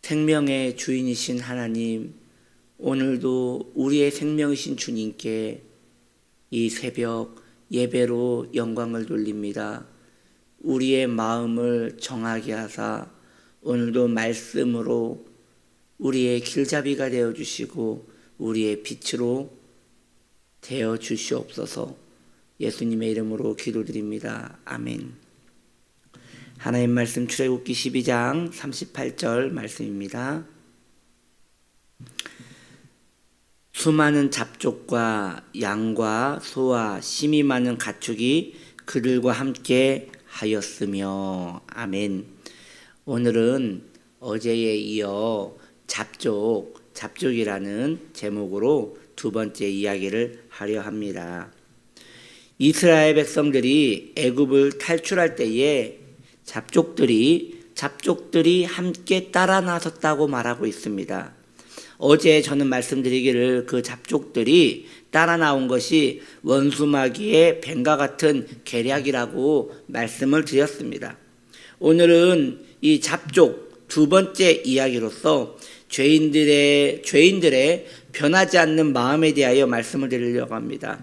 생명의 주인이신 하나님, 오늘도 우리의 생명이신 주님께 이 새벽 예배로 영광을 돌립니다. 우리의 마음을 정하게 하사 오늘도 말씀으로 우리의 길잡이가 되어주시고 우리의 빛으로 되어주시옵소서. 예수님의 이름으로 기도드립니다. 아멘. 하나님 말씀 출애굽기 12장 38절 말씀입니다. 수많은 잡족과 양과 소와 심이 많은 가축이 그들과 함께 하였으며. 아멘. 오늘은 어제에 이어 잡족이라는 제목으로 두 번째 이야기를 하려 합니다. 이스라엘 백성들이 애굽을 탈출할 때에 잡족들이 함께 따라 나섰다고 말하고 있습니다. 어제 저는 말씀드리기를 그 잡족들이 따라 나온 것이 원수마귀의 뱀과 같은 계략이라고 말씀을 드렸습니다. 오늘은 이 잡족 두 번째 이야기로서 죄인들의 변하지 않는 마음에 대하여 말씀을 드리려고 합니다.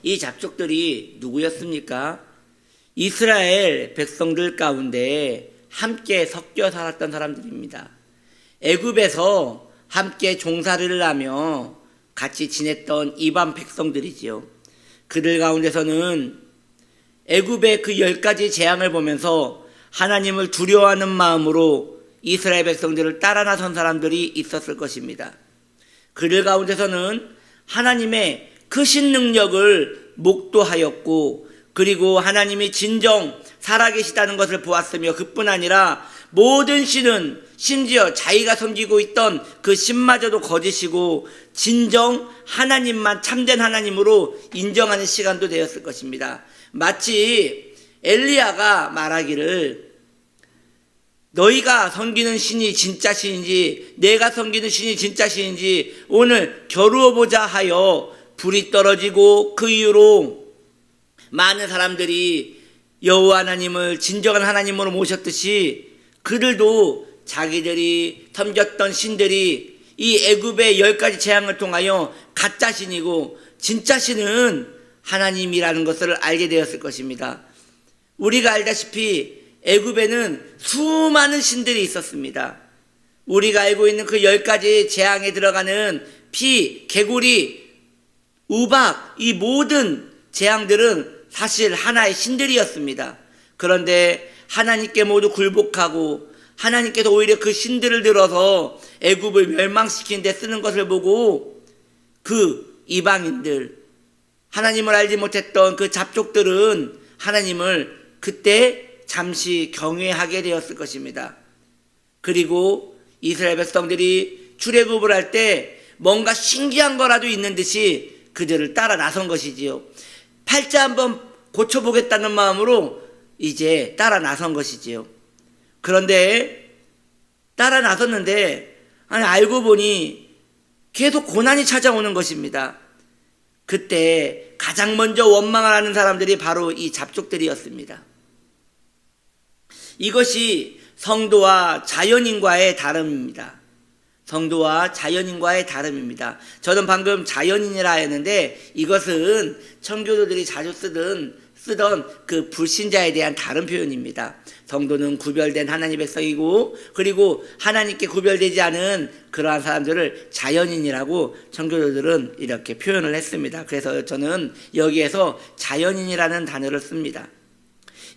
이 잡족들이 누구였습니까? 이스라엘 백성들 가운데 함께 섞여 살았던 사람들입니다. 애굽에서 함께 종살이를 하며 같이 지냈던 이방 백성들이지요. 그들 가운데서는 애굽의 그 10가지 재앙을 보면서 하나님을 두려워하는 마음으로 이스라엘 백성들을 따라 나선 사람들이 있었을 것입니다. 그들 가운데서는 하나님의 크신 능력을 목도하였고, 그리고 하나님이 진정 살아계시다는 것을 보았으며, 그뿐 아니라 모든 신은 심지어 자기가 섬기고 있던 그 신마저도 거짓이고 진정 하나님만 참된 하나님으로 인정하는 시간도 되었을 것입니다. 마치 엘리야가 말하기를 너희가 섬기는 신이 진짜 신인지 내가 섬기는 신이 진짜 신인지 오늘 겨루어보자 하여 불이 떨어지고 그 이후로 많은 사람들이 여호와 하나님을 진정한 하나님으로 모셨듯이 그들도 자기들이 섬겼던 신들이 이 애굽의 10가지 재앙을 통하여 가짜 신이고 진짜 신은 하나님이라는 것을 알게 되었을 것입니다. 우리가 알다시피 애굽에는 수많은 신들이 있었습니다. 우리가 알고 있는 그 10가지 재앙에 들어가는 피, 개구리, 우박, 이 모든 재앙들은 사실 하나의 신들이었습니다. 그런데 하나님께 모두 굴복하고 하나님께서 오히려 그 신들을 들어서 애굽을 멸망시키는 데 쓰는 것을 보고 그 이방인들, 하나님을 알지 못했던 그 잡족들은 하나님을 그때 잠시 경외하게 되었을 것입니다. 그리고 이스라엘 백성들이 출애굽을 할 때 뭔가 신기한 거라도 있는 듯이 그들을 따라 나선 것이지요. 팔자 한번 고쳐보겠다는 마음으로 이제 따라 나선 것이지요. 그런데 따라 나섰는데 알고 보니 계속 고난이 찾아오는 것입니다. 그때 가장 먼저 원망을 하는 사람들이 바로 이 잡족들이었습니다. 이것이 성도와 자연인과의 다름입니다. 성도와 자연인과의 다름입니다. 저는 방금 자연인이라 했는데 이것은 청교도들이 자주 쓰던 그 불신자에 대한 다른 표현입니다. 성도는 구별된 하나님의 백성이고 그리고 하나님께 구별되지 않은 그러한 사람들을 자연인이라고 청교도들은 이렇게 표현을 했습니다. 그래서 저는 여기에서 자연인이라는 단어를 씁니다.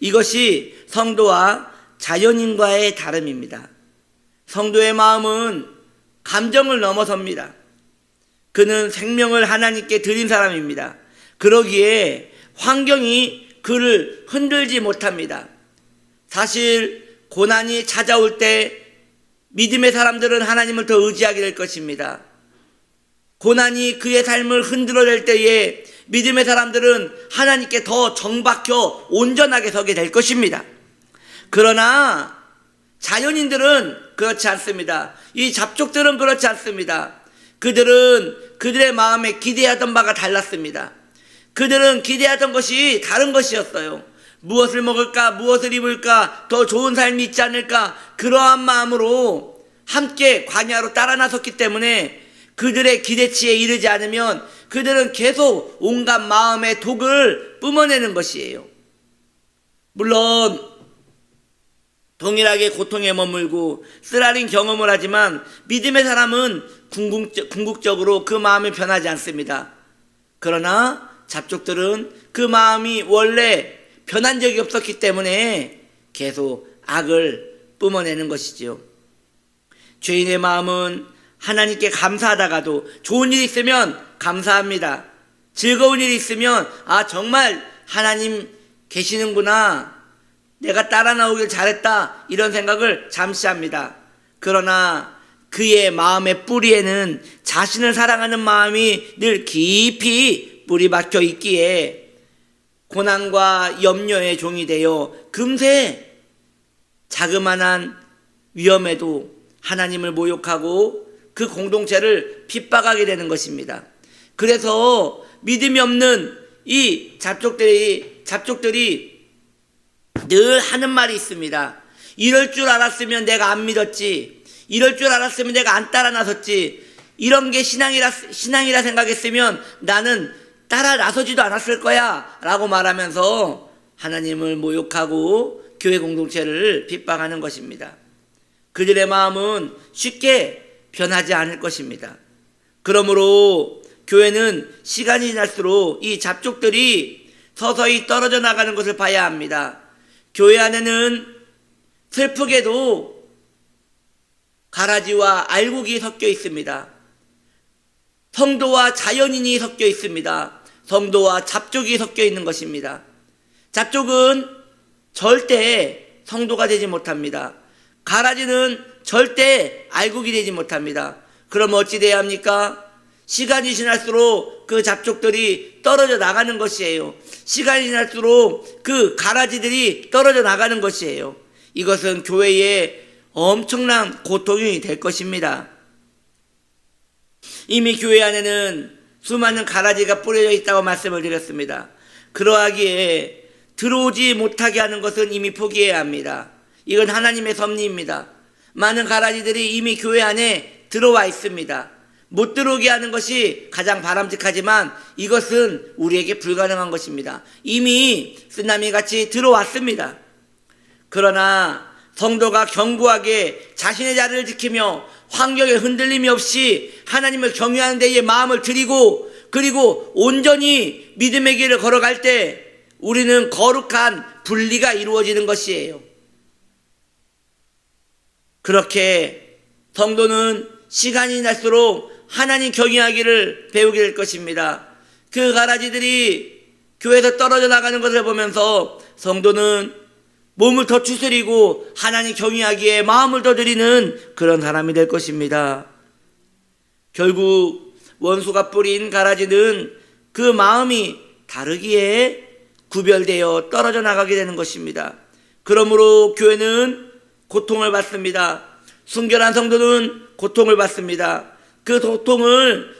이것이 성도와 자연인과의 다름입니다. 성도의 마음은 감정을 넘어섭니다. 그는 생명을 하나님께 드린 사람입니다. 그러기에 환경이 그를 흔들지 못합니다. 사실 고난이 찾아올 때 믿음의 사람들은 하나님을 더 의지하게 될 것입니다. 고난이 그의 삶을 흔들어낼 때에 믿음의 사람들은 하나님께 더 정박혀 온전하게 서게 될 것입니다. 그러나 자연인들은 그렇지 않습니다. 이 잡족들은 그렇지 않습니다. 그들은 그들의 마음에 기대하던 바가 달랐습니다. 그들은 기대하던 것이 다른 것이었어요. 무엇을 먹을까, 무엇을 입을까, 더 좋은 삶이 있지 않을까, 그러한 마음으로 함께 광야로 따라 나섰기 때문에 그들의 기대치에 이르지 않으면 그들은 계속 온갖 마음의 독을 뿜어내는 것이에요. 물론 동일하게 고통에 머물고 쓰라린 경험을 하지만 믿음의 사람은 궁극적으로 그 마음이 변하지 않습니다. 그러나 잡족들은 그 마음이 원래 변한 적이 없었기 때문에 계속 악을 뿜어내는 것이지요. 죄인의 마음은 하나님께 감사하다가도 좋은 일이 있으면 감사합니다. 즐거운 일이 있으면 정말 하나님 계시는구나, 내가 따라 나오길 잘했다, 이런 생각을 잠시 합니다. 그러나 그의 마음의 뿌리에는 자신을 사랑하는 마음이 늘 깊이 뿌리 박혀 있기에 고난과 염려의 종이 되어 금세 자그마한 위험에도 하나님을 모욕하고 그 공동체를 핍박하게 되는 것입니다. 그래서 믿음이 없는 이 잡족들이 늘 하는 말이 있습니다. 이럴 줄 알았으면 내가 안 믿었지, 이럴 줄 알았으면 내가 안 따라 나섰지, 이런 게 신앙이라 생각했으면 나는 따라 나서지도 않았을 거야 라고 말하면서 하나님을 모욕하고 교회 공동체를 핍박하는 것입니다. 그들의 마음은 쉽게 변하지 않을 것입니다. 그러므로 교회는 시간이 지날수록 이 잡족들이 서서히 떨어져 나가는 것을 봐야 합니다. 교회 안에는 슬프게도 가라지와 알곡이 섞여 있습니다. 성도와 자연인이 섞여 있습니다. 성도와 잡족이 섞여 있는 것입니다. 잡족은 절대 성도가 되지 못합니다. 가라지는 절대 알곡이 되지 못합니다. 그럼 어찌 돼야 합니까? 시간이 지날수록 그 잡족들이 떨어져 나가는 것이에요. 시간이 지날수록 그 가라지들이 떨어져 나가는 것이에요. 이것은 교회에 엄청난 고통이 될 것입니다. 이미 교회 안에는 수많은 가라지가 뿌려져 있다고 말씀을 드렸습니다. 그러하기에 들어오지 못하게 하는 것은 이미 포기해야 합니다. 이건 하나님의 섭리입니다. 많은 가라지들이 이미 교회 안에 들어와 있습니다. 못 들어오게 하는 것이 가장 바람직하지만 이것은 우리에게 불가능한 것입니다. 이미 쓰나미같이 들어왔습니다. 그러나 성도가 견고하게 자신의 자리를 지키며 환경에 흔들림이 없이 하나님을 경외하는 데에 마음을 들이고 그리고 온전히 믿음의 길을 걸어갈 때 우리는 거룩한 분리가 이루어지는 것이에요. 그렇게 성도는 시간이 지날수록 하나님 경외하기를 배우게 될 것입니다. 그 가라지들이 교회에서 떨어져 나가는 것을 보면서 성도는 몸을 더 추스리고 하나님 경외하기에 마음을 더 들이는 그런 사람이 될 것입니다. 결국 원수가 뿌린 가라지는 그 마음이 다르기에 구별되어 떨어져 나가게 되는 것입니다. 그러므로 교회는 고통을 받습니다. 순결한 성도는 고통을 받습니다. 그 고통을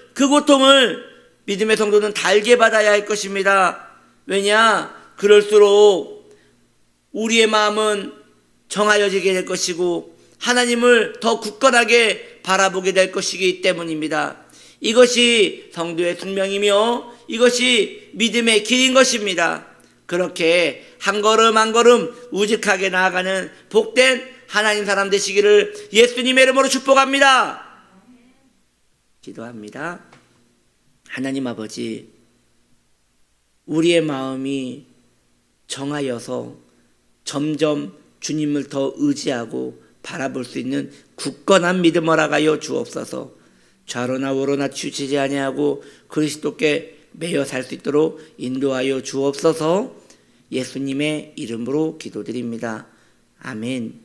믿음의 성도는 달게 받아야 할 것입니다. 왜냐? 그럴수록 우리의 마음은 정하여지게 될 것이고 하나님을 더 굳건하게 바라보게 될 것이기 때문입니다. 이것이 성도의 숙명이며 이것이 믿음의 길인 것입니다. 그렇게 한 걸음 한 걸음 우직하게 나아가는 복된 하나님 사람 되시기를 예수님의 이름으로 축복합니다. 기도합니다. 하나님 아버지, 우리의 마음이 정하여서 점점 주님을 더 의지하고 바라볼 수 있는 굳건한 믿음 허락하여 주옵소서. 좌로나 우로나 치우치지 아니하고 그리스도께 매여 살 수 있도록 인도하여 주옵소서. 예수님의 이름으로 기도드립니다. 아멘.